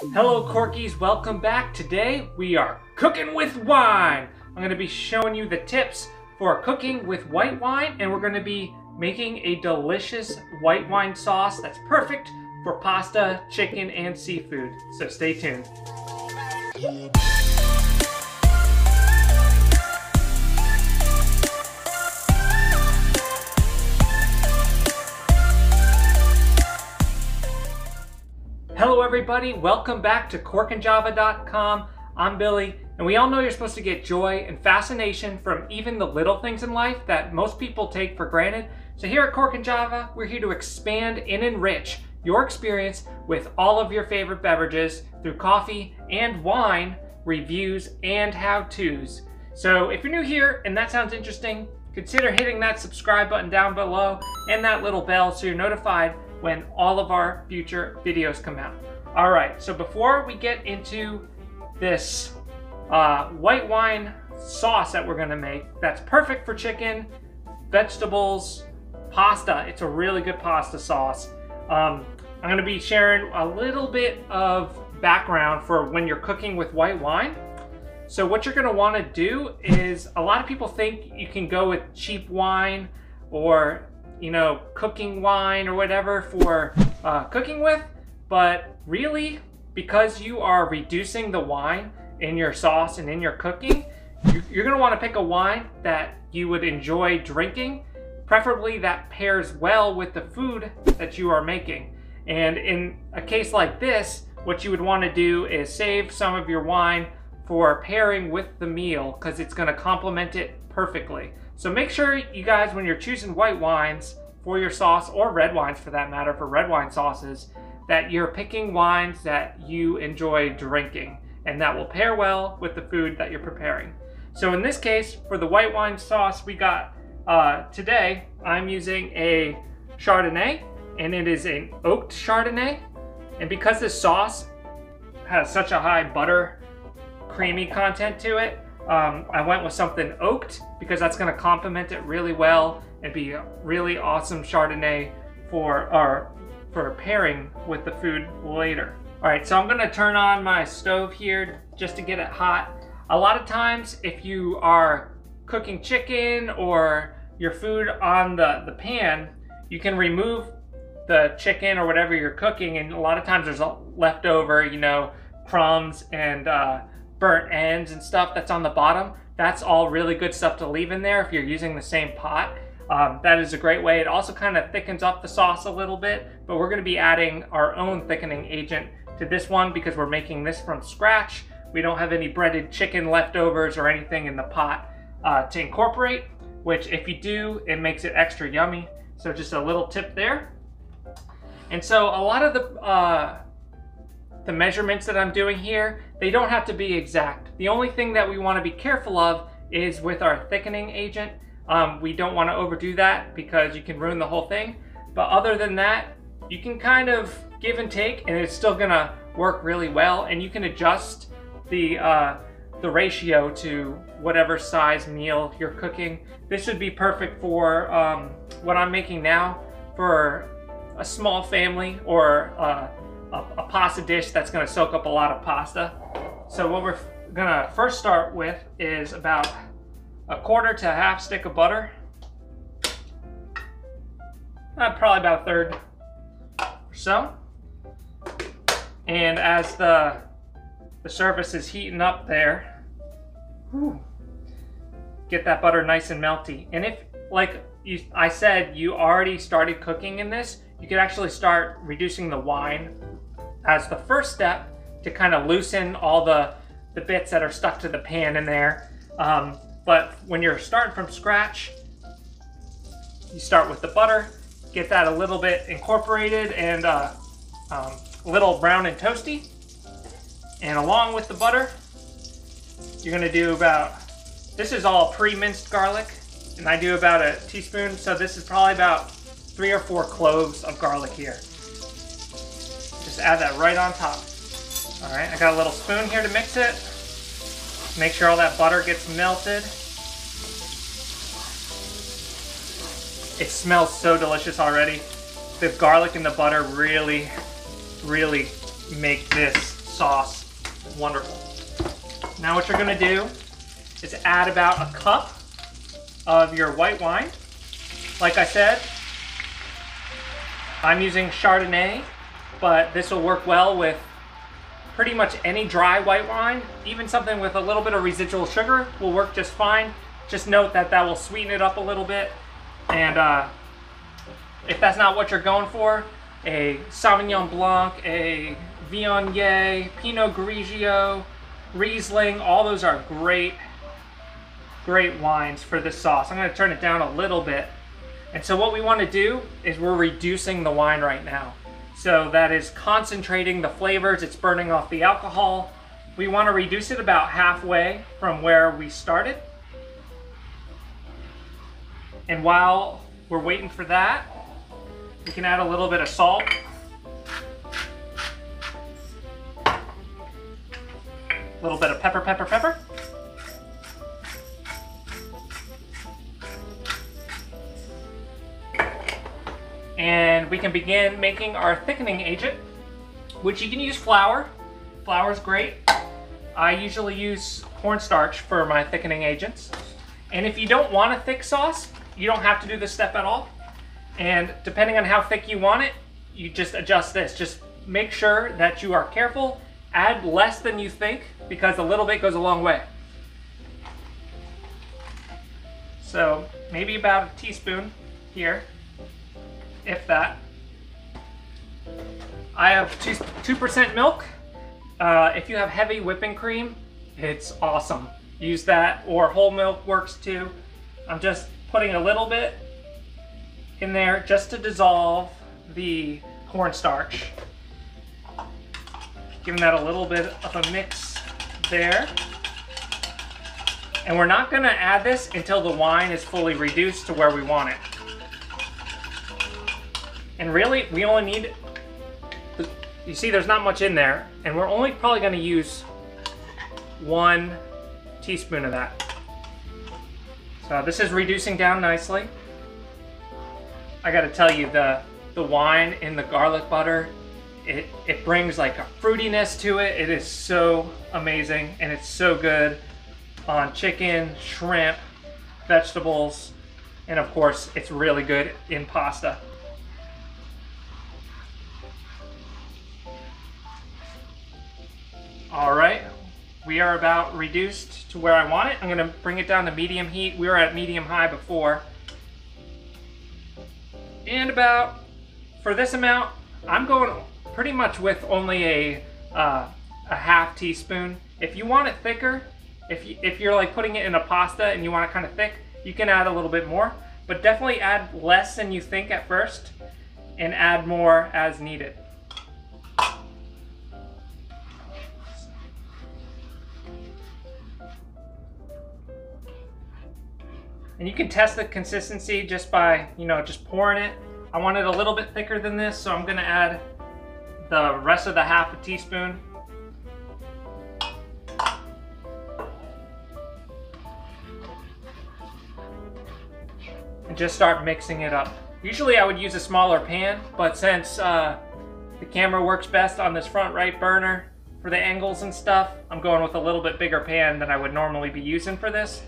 Hello Corkies, welcome back. Today we are cooking with wine. I'm going to be showing you the tips for cooking with white wine, and we're going to be making a delicious white wine sauce that's perfect for pasta, chicken, and seafood. So stay tuned. Hello everybody, welcome back to corkandjava.com. I'm Billy, and we all know you're supposed to get joy and fascination from even the little things in life that most people take for granted. So here at Cork and Java, we're here to expand and enrich your experience with all of your favorite beverages through coffee and wine, reviews, and how-tos. So if you're new here and that sounds interesting, consider hitting that subscribe button down below and that little bell so you're notified when all of our future videos come out. All right, so before we get into this white wine sauce that we're gonna make, that's perfect for chicken, vegetables, pasta. It's a really good pasta sauce. I'm gonna be sharing a little bit of background for when you're cooking with white wine. So what you're gonna wanna do is, a lot of people think you can go with cheap wine or cooking wine or whatever for cooking with, but really, because you are reducing the wine in your sauce and in your cooking, you're gonna wanna pick a wine that you would enjoy drinking, preferably that pairs well with the food that you are making. And in a case like this, what you would wanna do is save some of your wine for pairing with the meal, because it's gonna complement it perfectly. So make sure you guys, when you're choosing white wines for your sauce, or red wines for that matter, for red wine sauces, that you're picking wines that you enjoy drinking and that will pair well with the food that you're preparing. So in this case, for the white wine sauce we got today, I'm using a chardonnay, and it is an oaked chardonnay. And because this sauce has such a high butter creamy content to it, I went with something oaked because that's going to complement it really well and be a really awesome Chardonnay for pairing with the food later. All right, so I'm going to turn on my stove here just to get it hot. A lot of times, if you are cooking chicken or your food on the pan, you can remove the chicken or whatever you're cooking, and a lot of times there's leftover, crumbs and burnt ends and stuff that's on the bottom. That's all really good stuff to leave in there if you're using the same pot. That is a great way. It also kind of thickens up the sauce a little bit, but we're going to be adding our own thickening agent to this one because we're making this from scratch. We don't have any breaded chicken leftovers or anything in the pot to incorporate, which if you do, it makes it extra yummy. So just a little tip there. And so a lot of the measurements that I'm doing here, they don't have to be exact. The only thing that we want to be careful of is with our thickening agent. We don't want to overdo that because you can ruin the whole thing. But other than that, you can kind of give and take, and it's still gonna work really well. And you can adjust the ratio to whatever size meal you're cooking. This would be perfect for what I'm making now for a small family or a pasta dish that's going to soak up a lot of pasta. So what we're going to first start with is about a quarter to a half stick of butter. Probably about a third or so. And as the surface is heating up there, get that butter nice and melty. And if, like I said, you already started cooking in this, you could actually start reducing the wine as the first step to kind of loosen all the bits that are stuck to the pan in there. But when you're starting from scratch, you start with the butter, get that a little bit incorporated and a little brown and toasty. And along with the butter, you're gonna do about, this is all pre-minced garlic, and I do about a teaspoon, so this is probably about 3 or 4 cloves of garlic here. Just add that right on top. All right, I got a little spoon here to mix it. Make sure all that butter gets melted. It smells so delicious already. The garlic and the butter really make this sauce wonderful. Now what you're gonna do is add about a cup of your white wine. Like I said, I'm using Chardonnay, but this will work well with pretty much any dry white wine. Even something with a little bit of residual sugar will work just fine. Just note that that will sweeten it up a little bit. And if that's not what you're going for, a Sauvignon Blanc, a Viognier, Pinot Grigio, Riesling, all those are great wines for this sauce. I'm going to turn it down a little bit. And so what we want to do is we're reducing the wine right now. So that is concentrating the flavors, it's burning off the alcohol. We want to reduce it about halfway from where we started. And while we're waiting for that, we can add a little bit of salt. A little bit of pepper. And we can begin making our thickening agent, which you can use flour. Flour is great. I usually use cornstarch for my thickening agents. And if you don't want a thick sauce, you don't have to do this step at all. And depending on how thick you want it, you just adjust this. Just make sure that you are careful. Add less than you think, because a little bit goes a long way. So maybe about a teaspoon here, if that. I have 2% milk. If you have heavy whipping cream, it's awesome. Use that, or whole milk works too. I'm just putting a little bit in there just to dissolve the cornstarch. Giving that a little bit of a mix there. And we're not gonna add this until the wine is fully reduced to where we want it. And really, we only need, you see there's not much in there, and we're only probably gonna use 1 teaspoon of that. So this is reducing down nicely. I gotta tell you, the wine in the garlic butter, it brings like a fruitiness to it. It is so amazing, and it's so good on chicken, shrimp, vegetables, and of course, it's really good in pasta. All right, we are about reduced to where I want it. I'm gonna bring it down to medium heat. We were at medium high before. And about, for this amount, I'm going pretty much with only a half teaspoon. If you want it thicker, if you're like putting it in a pasta and you want it kind of thick, you can add a little bit more, but definitely add less than you think at first and add more as needed. And you can test the consistency just by, just pouring it. I want it a little bit thicker than this, so I'm gonna add the rest of the half a teaspoon. And just start mixing it up. Usually I would use a smaller pan, but since the camera works best on this front right burner for the angles and stuff, I'm going with a little bit bigger pan than I would normally be using for this.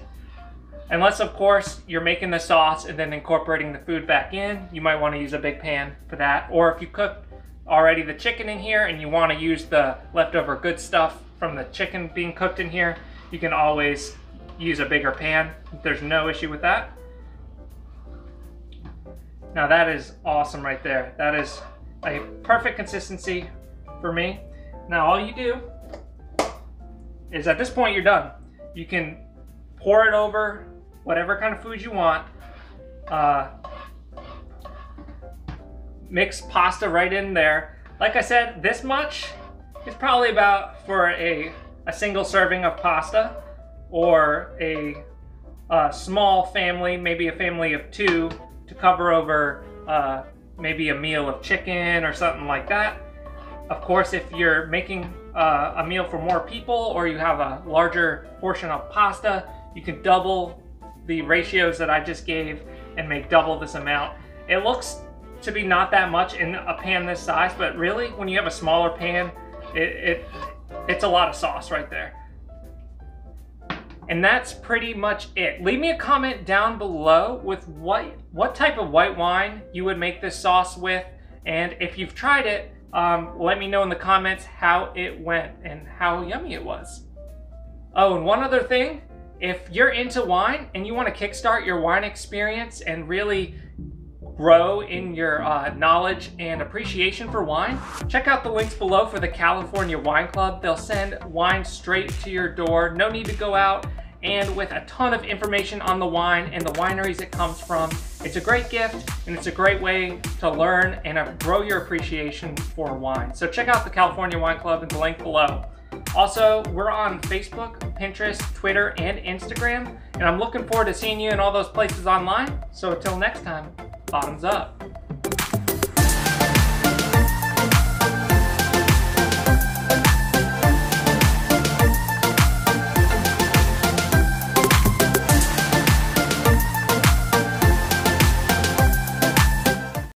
Unless, of course, you're making the sauce and then incorporating the food back in, you might want to use a big pan for that. Or if you cook already the chicken in here and you want to use the leftover good stuff from the chicken being cooked in here, you can always use a bigger pan. There's no issue with that. Now that is awesome right there. That is a perfect consistency for me. Now all you do is, at this point you're done. You can pour it over whatever kind of food you want. Mix pasta right in there. Like I said, this much is probably about for a single serving of pasta, or a small family, maybe a family of 2, to cover over maybe a meal of chicken or something like that. Of course, if you're making a meal for more people, or you have a larger portion of pasta, you can double the ratios that I just gave and make double this amount. It looks to be not that much in a pan this size, but really when you have a smaller pan, it It's a lot of sauce right there. And that's pretty much it. Leave me a comment down below with what type of white wine you would make this sauce with. And if you've tried it, let me know in the comments how it went and how yummy it was. Oh, and one other thing, if you're into wine and you want to kickstart your wine experience and really grow in your knowledge and appreciation for wine, check out the links below for the California Wine Club. They'll send wine straight to your door, no need to go out, and with a ton of information on the wine and the wineries it comes from. It's a great gift and it's a great way to learn and grow your appreciation for wine. So check out the California Wine Club and the link below. Also, we're on Facebook, Pinterest, Twitter, and Instagram, and I'm looking forward to seeing you in all those places online. So until next time, bottoms up.